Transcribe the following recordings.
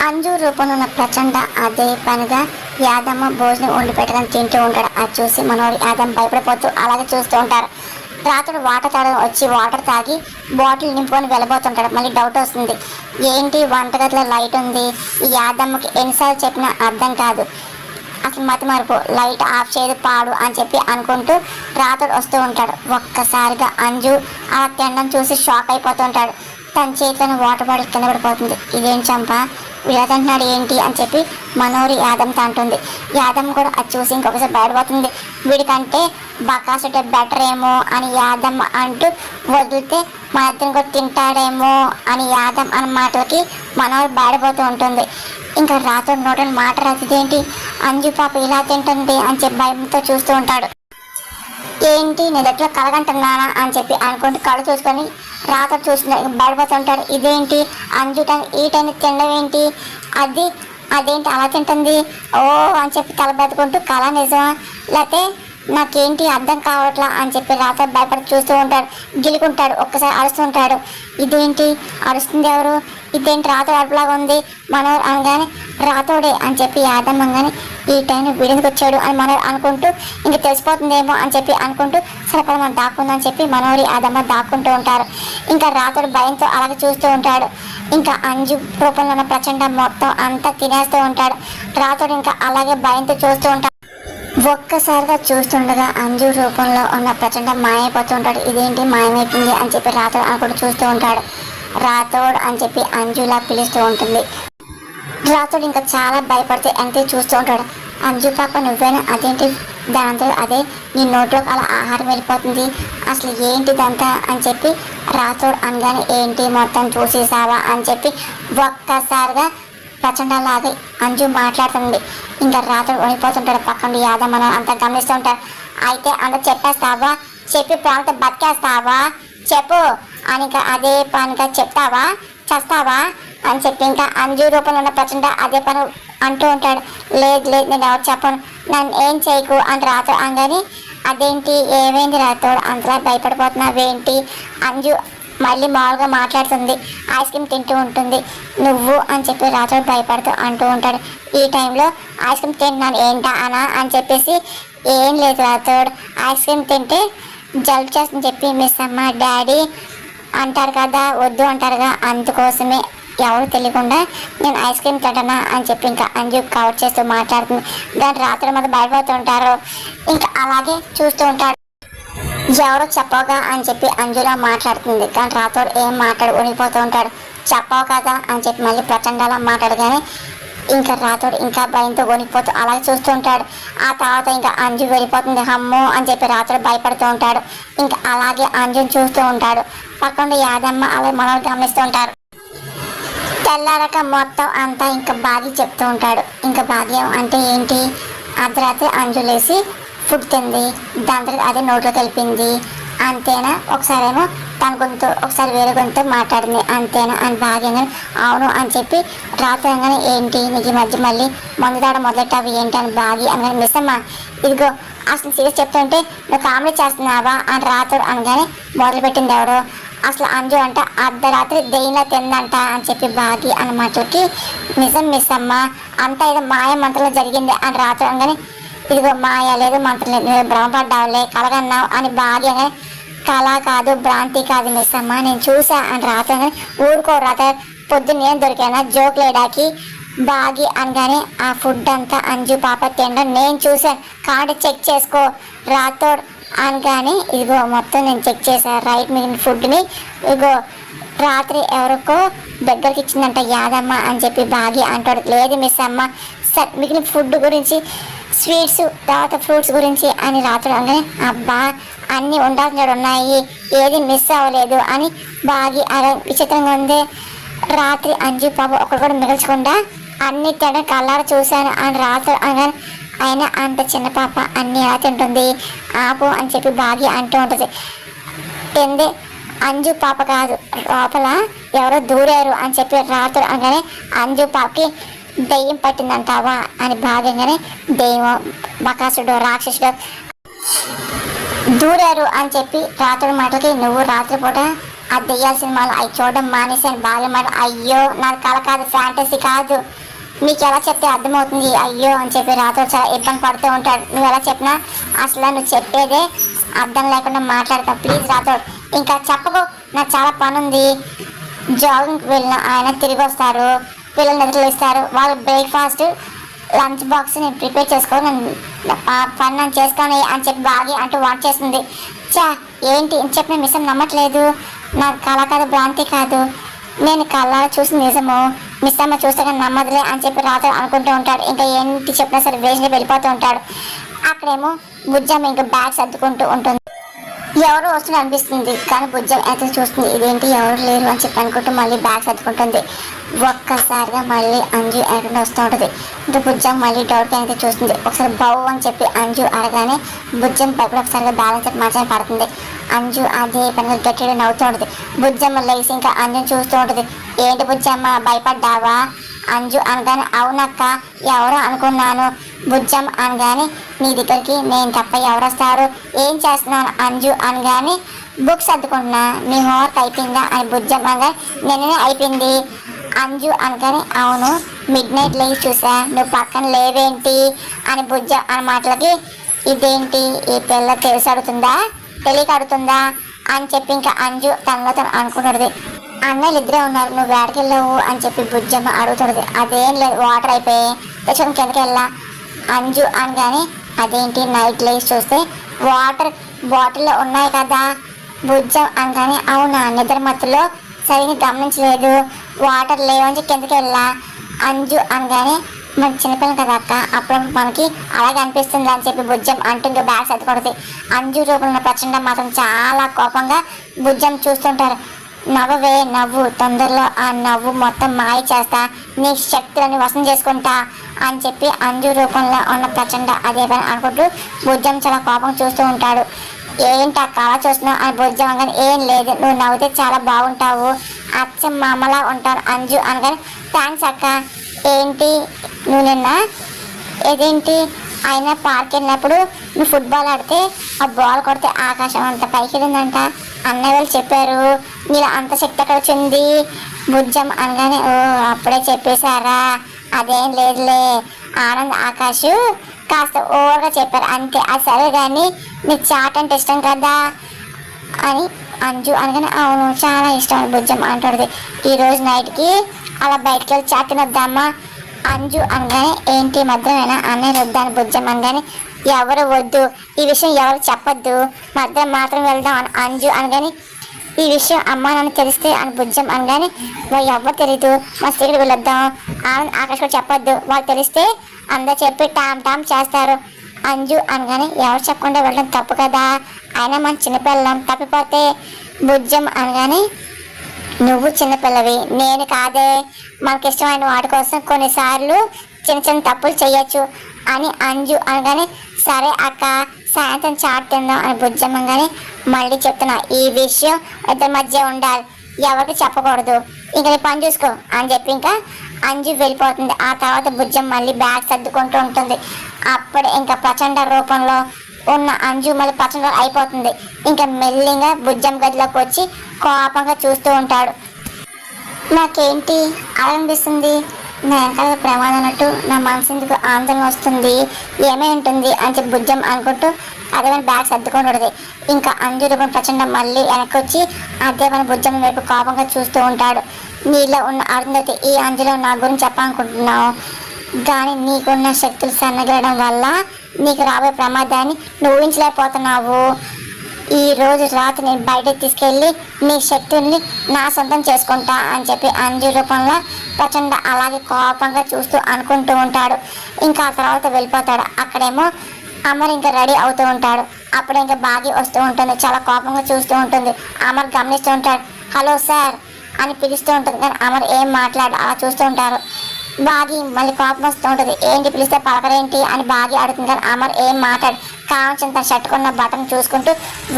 అంజు రూపంలో ఉన్న ప్రచండ అదే పనిగా యాదమ్మ భోజనం వండి పెట్టడం తింటూ ఉంటాడు. అది చూసి మనోడు యాదమ్మ భయపడిపోతూ అలాగే చూస్తూ ఉంటారు. రాత్రుడు వాటర్ తాగడం వచ్చి వాటర్ తాగి బాటిల్ నింపుకొని వెళ్ళబోతుంటాడు. మళ్ళీ డౌట్ వస్తుంది, ఏంటి వంటగదిలో లైట్ ఉంది, ఈ యాదమ్మకి ఎన్నిసార్లు చెప్పినా అర్థం కాదు, అసలు మతి మరుపు, లైట్ ఆఫ్ చేయదు పాడు అని చెప్పి అనుకుంటూ రాత్రుడు వస్తూ ఉంటాడు. ఒక్కసారిగా అంజు ఆ తినడం చూసి షాక్ అయిపోతూ ఉంటాడు. తన చేతిలోని వాటర్ బాటిల్ కింద పడిపోతుంది. ఇదేం చంప, వీడతంటున్నాడు ఏంటి అని చెప్పి మనోరి యాదమ్తో అంటుంది. యాదమ్మ కూడా అది చూసి ఇంకొకసారి బయటపోతుంది. వీడికంటే బకాసుటే బెటర్ ఏమో అని యాదమ్మ అంటూ వదిలితే మన ఇద్దరిని కూడా తింటాడేమో అని యాదమ్మ అన్న మాటలకి మనోరు బయటపోతూ ఉంటుంది. ఇంకా రాత్రి నోటని మాట రాతిదేంటి, అంజు పాప ఇలా తింటుంది అని చెప్పి భయంతో చూస్తూ ఉంటాడు. ఏంటి నీ దగ్గర కలగంటున్నానా అని చెప్పి అనుకుంటూ కళ్ళు చూసుకొని రాత్రి చూసిన బయటపోతుంటాడు. ఇదేంటి అంజు ఈ టైం తినడం ఏంటి, అదేంటి అలా తింటుంది, ఓ అని చెప్పి తల బతుకుంటూ కళ నిజమా లేకపోతే నాకేంటి అర్థం కావట్లా అని చెప్పి రాత్రి భయపడి చూస్తూ ఉంటాడు. గిలుకుంటాడు, ఒక్కసారి అరుస్తుంటాడు. ఇదేంటి అరుస్తుంది ఎవరు, ఇదేంటి రాత్రి అడుపులాగా ఉంది మనోడు అనగానే రాతోడే అని చెప్పి యాదమ్మ అనగానే ఈ టైం వీడికి వచ్చాడు అని మనోడు అనుకుంటూ ఇంక తెలిసిపోతుందేమో అని చెప్పి అనుకుంటూ సరే మనం దాక్కుందని చెప్పి మనోడి యాదమ్మ దాక్కుంటూ ఉంటారు. ఇంకా రాతోడు భయంతో అలాగే చూస్తూ ఉంటాడు. ఇంకా అంజు రూపంలో ఉన్న ప్రచండ మొత్తం అంతా తినేస్తూ ఉంటాడు. రాతోడు ఇంకా అలాగే భయంతో చూస్తూ ఉంటాడు. ఒక్కసారిగా చూస్తుండగా అంజు రూపంలో ఉన్న ప్రచండ మాయమైపోతుంటాడు. ఇదేంటి మాయమైపోయింది అని చెప్పి రాతోడు అనుకుంటూ చూస్తూ ఉంటాడు. రాతోడు అని చెప్పి అంజులా పిలుస్తూ ఉంటుంది. రాతోడు ఇంకా చాలా భయపడితే ఎంతో చూస్తూ ఉంటాడు. అంజు పాప నువ్వేనా, అదేంటి దాంతో అదే నీ నోట్లోకి అలా ఆహారం వెళ్ళిపోతుంది, అసలు ఏంటిదంతా అని చెప్పి రాతోడు అనగానే ఏంటి మొత్తం చూసేసావా అని చెప్పి ఒక్కసారిగా ప్రచండలాగా అంజు మాట్లాడుతుంది. ఇంకా రాత్రుడు వణిపోతుంటాడు. పక్కన యాదమ్మ అంతా గమనిస్తూ ఉంటారు. అయితే అంత చెప్పేస్తావా, చెప్పి ప్రాంతం బతికేస్తావా చెప్పు అని ఇంకా అదే పనిగా చెప్తావా చేస్తావా అని చెప్పి ఇంకా అంజు రూపంలో ఉన్న ప్రచండ అదే పని అంటూ ఉంటాడు. లేదు నేను ఎవరు చెప్పను, నన్ను ఏం చేయకు అని రాతోడు అనగానే అదేంటి ఏమైంది రాతోడు అంతలా భయపడిపోతున్నావేంటి, అంజు మళ్ళీ మామూలుగా మాట్లాడుతుంది. ఐస్ క్రీమ్ తింటూ ఉంటుంది. నువ్వు అని చెప్పి రాతోడు భయపడుతూ అంటూ ఉంటాడు. ఈ టైంలో ఐస్ క్రీమ్ తింటున్నాను ఏంటా అనా అని చెప్పేసి ఏం లేదు రాతోడు, ఐస్ క్రీమ్ తింటే జలుబు చేస్తుందని చెప్పి మిస్ అమ్మ డాడీ అంటారు కదా, వద్దు అంటారుగా, అందుకోసమే ఎవరు తెలియకుండా నేను ఐస్ క్రీమ్ తింటానా అని చెప్పి ఇంకా అంజు కవర్ చేస్తూ మాట్లాడుతుంది. దాని రాత్రి మొదలు భయపడుతుంటారు. ఇంకా అలాగే చూస్తూ ఉంటారు. ఎవరో చెప్పవుగా అని చెప్పి అంజులా మాట్లాడుతుంది. కానీ రాతోడు ఏం మాట్లాడు ఉనిపోతూ ఉంటాడు. చెప్పవు కదా అని చెప్పి మళ్ళీ ప్రచండలా మాట్లాడగానే ఇంకా రాతోడు ఇంకా భయంతో వణికిపోతూ అలాగే చూస్తూ ఉంటాడు. ఆ తర్వాత ఇంకా అంజు వెళ్ళిపోతుంది. అమ్మో అని చెప్పి రాతోడు భయపడుతూ ఉంటాడు. ఇంకా అలాగే అంజుని చూస్తూ ఉంటాడు. పక్కన యాదమ్మ అలాగే మనోడు గమనిస్తూ ఉంటారు. తెల్లారక మొత్తం అంతా ఇంకా భాగ్య చెప్తూ ఉంటాడు. ఇంకా భాగ్యం అంటే ఏంటి, అర్ధరాత్రి అంజు లేసి ఫుడ్ తింది, దాంతో అదే నోట్లో కలిపింది అంతేనా, ఒకసారేమో తన గొంతు ఒకసారి వేరే గొంతు మాట్లాడింది అంతేనా అని భాగ్యంగా అవును అని చెప్పి రాత్రి అనగానే ఏంటి నీకు ఈ మధ్య మళ్ళీ మందు తాగడం మొదలెట్టావు ఏంటి అని భాగ్య అనగానే మిస్ అమ్మ ఇదిగో అసలు సీరియస్ చెప్తుంటే నువ్వు కామెడీ చేస్తున్నావా అని రాత్రి అనగానే మొదలుపెట్టింది ఎవడో, అసలు అంజు అంట అర్ధరాత్రి దెయ్యంలా తిందంట అని చెప్పి భాగ్య అన్న మాటలకి నిజం మిస్ అమ్మ అంతా ఏదో మాయ మంత్రంలో జరిగింది అని రాత్రి అనగానే ఇదిగో మాయ లేదు మంత్రం లేదు, నువ్వు భ్రమపడ్డావులే కలగన్నావు అని భాగ్యనే కళ కాదు భ్రాంతి కాదు మిస్ అమ్మ నేను చూసా అని రాత్రి ఊరుకో రాత్రి పొద్దున్న ఏం దొరికానా జోక్ లేడాకి భాగ్య అనగానే ఆ ఫుడ్ అంతా అంజు పాప తినడం నేను చూశాను కార్డు చెక్ చేసుకో రాతోడు అనగానే ఇదిగో మొత్తం నేను చెక్ చేశాను రైట్ మిగిలిన ఫుడ్ని ఇదిగో రాత్రి ఎవరికో దగ్గరికి ఇచ్చిందంట యాదమ్మ అని చెప్పి భాగ్య అంటాడు. లేదు మిస్ అమ్మ సార్ మిగిలిన ఫుడ్ గురించి స్వీట్స్ తర్వాత ఫ్రూట్స్ గురించి అని రాత్రి అనగానే అబ్బా అన్నీ ఉండాల్సిన ఉన్నాయి ఏది మిస్ అవ్వలేదు అని బాగా అలా విచిత్రంగా ఉంది. రాత్రి అంజు పాప ఒకటి కూడా మిగల్చకుండా అన్ని తినడం కళ్ళారా చూశాను అని రాత్రి అనగానే అయినా అంత చిన్న పాప అన్నీ ఎలా తింటుంది ఆపు అని చెప్పి బాగా అంటూ ఉంటుంది. తిందే అంజు పాప కాదు లోపల ఎవరో దూరారు అని చెప్పి రాత్రి అనగానే అంజు పాపకి దెయ్యం పట్టిందంటావా అని భాగంగానే దెయ్యం బకాసుడు రాక్షసుడు దూరారు అని చెప్పి రాత్రి మాటలకి నువ్వు రాత్రిపూట ఆ దెయ్యాల సినిమాలు అవి చూడడం మానేశాను బాగా మరి. అయ్యో నాది కళ కాదు, ఫ్యాంటసీ కాదు, మీకు ఎలా చెప్తే అర్థమవుతుంది అయ్యో అని చెప్పి రాత్రి చాలా ఇబ్బంది పడుతూ ఉంటాడు. నువ్వు ఎలా చెప్పినా అసలు నువ్వు చెప్పేదే అర్థం లేకుండా మాట్లాడతావు, ప్లీజ్ రాతోడు ఇంకా చెప్పకు, నాకు చాలా పని ఉంది. జాగింగ్కి వెళ్ళిన ఆయన తిరిగి వస్తారు, పిల్లలు నిద్రలు ఇస్తారు, వాళ్ళు బ్రేక్ఫాస్ట్ లంచ్ బాక్స్ నేను ప్రిపేర్ చేసుకోని పని నేను చేసుకోని అని చెప్పి బాగా అంటూ వాట్ చేస్తుంది. చా ఏంటి అని చెప్పిన మిసం నమ్మట్లేదు, నాకు కళ కాదు భ్రాంతి కాదు, నేను కళ్ళ చూసి నిజము, మిస్ అమ్మ చూస్తే కానీ నమ్మదులే అని చెప్పి రాత్రి అనుకుంటూ ఉంటాడు. ఇంకా ఏంటి చెప్పినా సరే వేసిన వెళ్ళిపోతూ ఉంటాడు. అక్కడేమో బుజ్జమ్మ ఇంకా బ్యాగ్ సర్దుకుంటూ ఉంటుంది. ఎవరు వస్తున్నారు అనిపిస్తుంది కానీ బుజ్జం అయితే చూస్తుంది, ఇదేంటి ఎవరు లేరు అని చెప్పి అనుకుంటూ మళ్ళీ బ్యాగ్ సర్దుకుంటుంది. ఒక్కసారిగా మళ్ళీ అంజు ఎక్కడ వస్తూ ఉంటుంది. ఇంకా బుజ్జం మళ్ళీ డౌట్ అయితే చూస్తుంది. ఒకసారి బౌ అని చెప్పి అంజు అడగానే బుజ్జం పైపు ఒకసారిగా బ్యాలెన్స్ మార్చని పడుతుంది. అంజు అదే పనిగా గట్టిగా నవ్వుతూ ఉంటుంది. బుజ్జమ్మ లేచి ఇంకా అంజుని చూస్తూ ఉంటుంది. ఏంటి బుజ్జమ్మ భయపడ్డావా అంజు అనగానే అవునక్క ఎవరో అనుకున్నాను. బుజ్జం అనగానే నీ దగ్గరికి నేను తప్ప ఎవరు వస్తారు, ఏం చేస్తున్నాను అంజు అనగానే బుక్స్ అద్దుకుంటున్నా, నీ హోంవర్క్ అయిపోయిందా అని బుజ్జం అనగానే నిన్ననే అయిపోయింది అంజు అనగానే అవును మిడ్ నైట్ లేచి చూసా, నువ్వు పక్కన లేవేంటి అని బుజ్జం అన్న మాటలకి ఇదేంటి ఈ పిల్ల తెలిసి అడుగుతుందా తెలియక అడుగుతుందా అని చెప్పి ఇంకా అంజు తనలో తను అనుకుంటుంది. అన్నయ్యలు ఇద్దరే ఉన్నారు, నువ్వు వేడికి వెళ్ళావు అని చెప్పి బుజ్జమ్మ అడుగుతుంది. అదేం లేదు వాటర్ అయిపోయి తెచ్చుకుని కిందకి వెళ్ళా అంజు అనగానే అదేంటి నైట్ లేచి చూస్తే వాటర్ బాటిల్లో ఉన్నాయి కదా బుజ్జం అనగానే అవునా నిద్ర మత్తులో సరిగ్గా గమనించలేదు, వాటర్ లేవని కిందకి వెళ్ళా అంజు అనగానే మన చిన్నపిల్లలు కదా అక్క అప్పుడప్పుడు మనకి అలాగే అనిపిస్తుంది అని చెప్పి బుజ్జం అంటూ ఇంకా బ్యాగ్ సర్దుకొడుతుంది. అంజు రూపంలో ప్రచండ మాత్రం చాలా కోపంగా బుజ్జం చూస్తుంటారు. నవ్వవే నవ్వు, తొందరలో ఆ నవ్వు మొత్తం మాయ చేస్తా, నీ శక్తులని వశం చేసుకుంటా అని చెప్పి అంజు రూపంలో ఉన్న ప్రచండ అదే పని అనుకుంటూ బుజ్జం చాలా కోపం చూస్తూ ఉంటాడు. ఏంటి అక్క అలా చూస్తున్నావు అని బుజ్జం అనగానే ఏం లేదు, నువ్వు నవ్వుతే చాలా బాగుంటావు, అచ్చం మా అమ్మలా ఉంటాను అంజు అనగానే థ్యాంక్స్ అక్క. ఏంటి నువ్వు నిన్న ఏదేంటి అయినా పార్క్ వెళ్ళినప్పుడు నువ్వు ఫుట్బాల్ ఆడితే ఆ బాల్ కొడితే ఆకాశం అంత పైకి వెళ్ళిందంట అన్నయ్య వాళ్ళు చెప్పారు, నీలో అంత శక్తి అక్కడ వచ్చింది బుజ్జం అనగానే ఓ అప్పుడే చెప్పేశారా, అదేం లేదులే ఆనంద్ ఆకాశ్ కాస్త ఓవర్గా చెప్పారు అంతే, అది సరే కానీ నీకు చాట్ అంటే ఇష్టం కదా అని అంజు అనగానే అవును చాలా ఇష్టం బుజ్జం అంటుంది. ఈరోజు నైట్కి అలా బయటకు వెళ్ళి చాట్ తినొద్దామా అంజు అనగానే ఏంటి మధ్యమైనా అన్నయ్య వద్దాను బుజ్జం అనగానే ఎవరు వద్దు, ఈ విషయం ఎవరు చెప్పొద్దు, మధ్య మాత్రం వెళ్దాం అని అంజు అనగానే ఈ విషయం అమ్మ నన్ను తెలిస్తే అని బుజ్జం అనగానే వాళ్ళు ఎవరు తెలీదు మా స్త్రీకి వెళ్ళొద్దాం, ఆనంద్ ఆకాశ్ కూడా చెప్పొద్దు, వాళ్ళు తెలిస్తే అందరు చెప్పి టామ్ టామ్ చేస్తారు అంజు అనగానే ఎవరు చెప్పకుండా వెళ్ళడం తప్పు కదా, అయినా మన చిన్నపిల్లం తప్పిపోతే బుజ్జం అనగానే నువ్వు చిన్నపిల్లవి నేను కాదే, మనకి ఇష్టమైన వాటి కోసం కొన్నిసార్లు చిన్న చిన్న తప్పులు చేయొచ్చు అని అంజు అనగానే సరే అక్క సాయంత్రం చాట్ తిందాం అని బుజ్జం అనగానే మళ్ళీ చెప్తున్నా ఈ విషయం ఇద్దరి మధ్య ఉండాలి, ఎవరికి చెప్పకూడదు, ఇంకా నీ పని చూసుకో అని చెప్పి ఇంకా అంజు వెళ్ళిపోతుంది. ఆ తర్వాత బుజ్జం మళ్ళీ బ్యాగ్ సర్దుకుంటూ ఉంటుంది. అప్పుడు ఇంకా ప్రచండ రూపంలో ఉన్న అంజు మళ్ళీ ప్రచండ అయిపోతుంది. ఇంకా మెల్లిగా బుజ్జం గదిలోకి వచ్చి కోపంగా చూస్తూ ఉంటాడు. నాకేంటి అలా అనిపిస్తుంది, నా వెనకాల ప్రమాదం అన్నట్టు నా మనసు ఎందుకు ఆందోళన వస్తుంది, ఏమై ఉంటుంది అని చెప్పి బుజ్జం అనుకుంటూ అదే మన బ్యాగ్ సర్దుకుంటుంది. ఇంకా అంజు రూపం ప్రచండ మళ్ళీ వెనక్కి వచ్చి అదే మన బుజ్జం వైపు కోపంగా చూస్తూ ఉంటాడు. నీలో ఉన్న అరుంధతి ఈ అంజులో నా గురించి చెప్పాలనుకుంటున్నావు కానీ నీకున్న శక్తులు సన్నగిలడం వల్ల నీకు రాబోయే ప్రమాదాన్ని నువ్వు ఊహించలేకపోతున్నావు. ఈ రోజు రాత్రి నేను బయటకు తీసుకెళ్ళి నీ శక్తుల్ని నా సొంతం చేసుకుంటా అని చెప్పి అంజు రూపంలో ప్రచండ అలాగే కోపంగా చూస్తూ అనుకుంటూ ఉంటాడు. ఇంకా ఆ తర్వాత వెళ్ళిపోతాడు. అక్కడేమో అమర్ ఇంకా రెడీ అవుతూ ఉంటాడు. అప్పుడు ఇంకా బాగి వస్తూ ఉంటుంది, చాలా కోపంగా చూస్తూ ఉంటుంది. అమర్ గమనిస్తూ ఉంటాడు. హలో సార్ అని పిలుస్తూ ఉంటుంది కానీ అమర్ ఏం మాట్లాడు అలా చూస్తూ ఉంటారు. బాగి మళ్ళీ కోపం వస్తూ ఉంటుంది. ఏంటి పిలిస్తే పలకరేంటి అని బాగి అడుగుతుంది కానీ అమర్ ఏం మాట్లాడు కావాల్సిన తన షర్టుకున్న బటన్ చూసుకుంటూ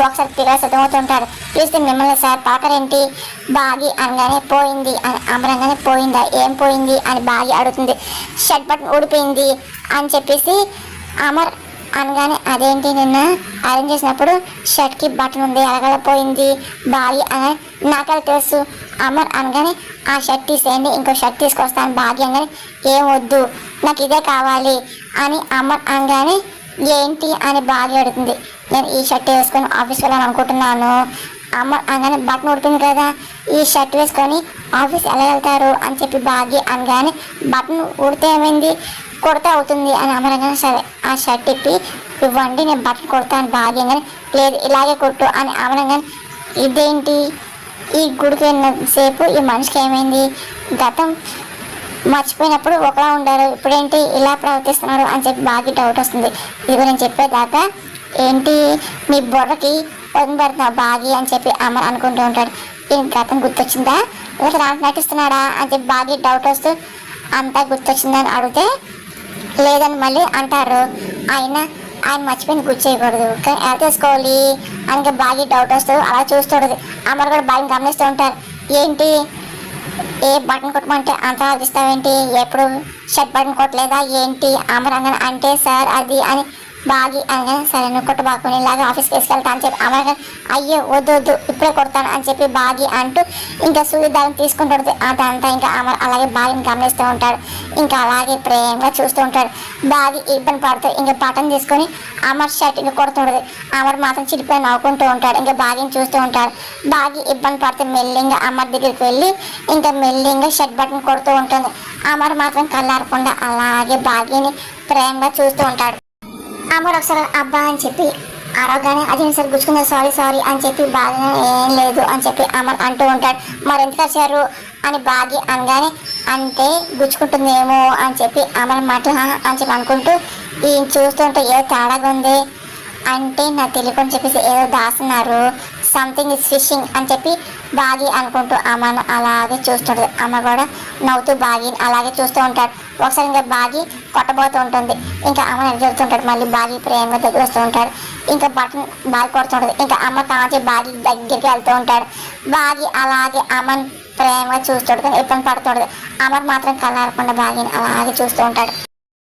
ఒకసారి పిల్లలు సిద్ధమవుతుంటాడు. పిలిస్తే మిమ్మల్ని సార్ పలకరేంటి బాగి అనగానే పోయింది అని అమర్ అనగానే పోయిందా ఏం పోయింది అని బాగి అడుగుతుంది. షర్ట్ బటన్ ఊడిపోయింది అని చెప్పేసి అమర్ అనగానే అదేంటి నిన్న అరేంజ్ చేసినప్పుడు షర్ట్కి బటన్ ఉంది అలగల పోయింది బాగి అని నాకది తెలుసు. అమర్ అనగానే ఆ షర్ట్ తీసేయండి, ఇంకో షర్ట్ తీసుకొస్తాను భాగ్య అనగానే ఏం వద్దు నాకు ఇదే కావాలి అని అమర్ అనగానే ఏంటి అని భాగ్య అడుగుతుంది. నేను ఈ షర్ట్ వేసుకొని ఆఫీస్కి వెళ్ళాలని అనుకుంటున్నాను. అమర్ అనగానే బట్టన్ ఊడిపోయింది కదా, ఈ షర్ట్ వేసుకొని ఆఫీస్ ఎలా వెళ్తారు అని చెప్పి భాగ్య అనగానే బట్టన్ ఊడితే ఏమైంది, కుడతా అవుతుంది అని అమర్ అనగానే సరే ఆ షర్ట్ ఇప్పి ఇవ్వండి నేను బట్టన్ కుడతాను భాగ్య అనగానే లేదు ఇలాగే కుట్టు అని అమర్ అనగానే ఇదేంటి ఈ గుడికి వెళ్ళినంతసేపు ఈ మనిషికి ఏమైంది, గతం మర్చిపోయినప్పుడు ఒకలా ఉండారు ఇప్పుడేంటి ఇలా ప్రవర్తిస్తున్నాడు అని చెప్పి బాగా డౌట్ వస్తుంది. ఇది నేను చెప్పేదాకా ఏంటి మీ బుర్రకి వదిలి పెడుతున్నావు బాగి అని చెప్పి అమర్ అనుకుంటూ ఉంటాడు. ఈయన గతం గుర్తొచ్చిందా లేక నటిస్తున్నాడా అని చెప్పి బాగా డౌట్ వస్తూ అంతా గుర్తొచ్చిందని అడిగితే లేదని మళ్ళీ అంటారు. ఆయన మర్చిపోయింది గుర్తు చేయకూడదు కానీ ఎలా తెలుసుకోవాలి అని బాగా డౌట్ వస్తుంది. అలా చూస్తుండదు. అమర్ కూడా బాగా గమనిస్తూ ఉంటారు. ఏంటి ఏ బటన్ కొట్టమంటే అంత ఆలోచిస్తావేంటి, ఎప్పుడు షర్ట్ బటన్ కొట్టలేదా ఏంటి అమర్ అనగానే అంటే సార్ అది అని బాగి అనగానే సరే నువ్వు కొట్టబాకుని ఇలాగా ఆఫీస్కి వేసుకెళ్తా అని చెప్పి అమర్ అయ్యో వద్దు వద్దు ఇప్పుడే కొడతాను అని చెప్పి బాగి అంటూ ఇంకా సూర్యదారం తీసుకుంటుంది. అదంతా ఇంకా అమర్ అలాగే బాగిని గమనిస్తూ ఉంటాడు. ఇంకా అలాగే ప్రేమగా చూస్తూ ఉంటాడు. బాగి ఇబ్బంది పడుతూ ఇంకా బటన్ తీసుకొని అమర్ షర్ట్ ఇంకా కొడుతుంటుంది. అమర్ మాత్రం చిరిపోయి నవ్వుకుంటూ ఉంటాడు. ఇంకా బాగిని చూస్తూ ఉంటాడు. బాగి ఇబ్బంది పడితే మెల్లింగా అమర్ దగ్గరికి వెళ్ళి ఇంకా మెల్లింగా షర్ట్ బటన్ కొడుతూ ఉంటుంది. అమర్ మాత్రం కళ్ళారకుండా అలాగే బాగిని ప్రేమగా చూస్తూ ఉంటాడు. అమర్ ఒకసారి అబ్బా అని చెప్పి అరవగానే అది నేను సరే గుచ్చుకుందా సారీ సారీ అని చెప్పి బాగా ఏం లేదు అని చెప్పి అమర్ అంటూ ఉంటాడు. మరి ఎందుకు వచ్చారు అని బాగి అనగానే అంటే గుచ్చుకుంటుందేమో అని చెప్పి అమర్ మాట అని చెప్పి అనుకుంటూ ఈయన చూస్తుంటే ఏదో తేడాగా ఉంది అంటే నాకు తెలియకుండా చెప్పేసి ఏదో దాస్తున్నారు సంథింగ్ ఇస్ ఫిషింగ్ అని చెప్పి బాగి అనుకుంటూ అమ్మను అలాగే చూస్తుంటుంది. అమ్మ కూడా నవ్వుతూ బాగిని అలాగే చూస్తూ ఉంటాడు. ఒకసారి ఇంకా బాగి కొట్టబోతూ ఉంటుంది. ఇంకా అమ్మ ఎదుగుతుంటాడు. మళ్ళీ బాగి ప్రేమగా దగ్గర వస్తూ ఉంటాడు. ఇంకా బటన్ బాగా కొడుతుంటుంది. ఇంకా అమ్మ తాచి బాగి దగ్గరికి వెళ్తూ ఉంటాడు. బాగి అలాగే అమ్మని ప్రేమగా చూస్తుంటుంది. ఇబ్బంది పడుతుంటుంది. అమ్మ మాత్రం కళ్ళారకుండా బాగిని అలాగే చూస్తూ ఉంటాడు.